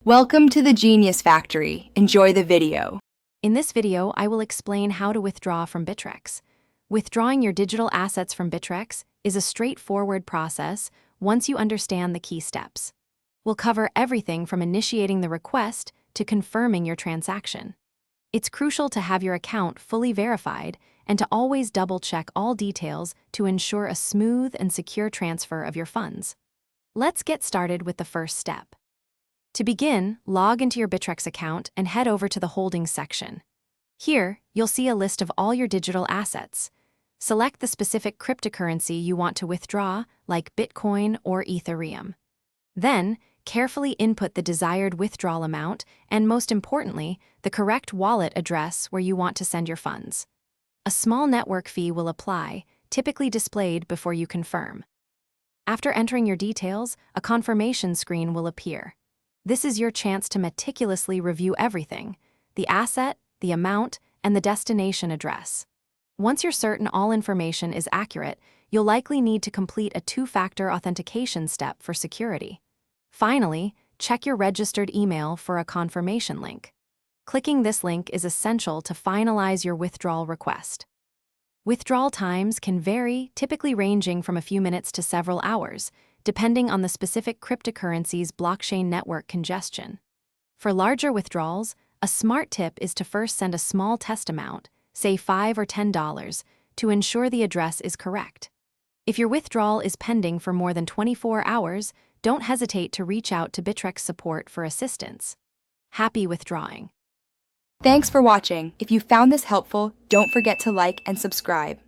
Welcome to the Genius Factory. Enjoy the video. In this video, I will explain how to withdraw from Bittrex. Withdrawing your digital assets from Bittrex is a straightforward process once you understand the key steps. We'll cover everything from initiating the request to confirming your transaction. It's crucial to have your account fully verified and to always double-check all details to ensure a smooth and secure transfer of your funds. Let's get started with the first step. To begin, log into your Bittrex account and head over to the Holdings section. Here, you'll see a list of all your digital assets. Select the specific cryptocurrency you want to withdraw, like Bitcoin or Ethereum. Then, carefully input the desired withdrawal amount and, most importantly, the correct wallet address where you want to send your funds. A small network fee will apply, typically displayed before you confirm. After entering your details, a confirmation screen will appear. This is your chance to meticulously review everything: the asset, the amount, and the destination address. Once you're certain all information is accurate, you'll likely need to complete a two-factor authentication step for security. Finally, check your registered email for a confirmation link. Clicking this link is essential to finalize your withdrawal request. Withdrawal times can vary, typically ranging from a few minutes to several hours, depending on the specific cryptocurrency's blockchain network congestion. For larger withdrawals, a smart tip is to first send a small test amount, say $5 or $10, to ensure the address is correct. If your withdrawal is pending for more than 24 hours, don't hesitate to reach out to Bittrex support for assistance. Happy withdrawing! Thanks for watching. If you found this helpful, don't forget to like and subscribe.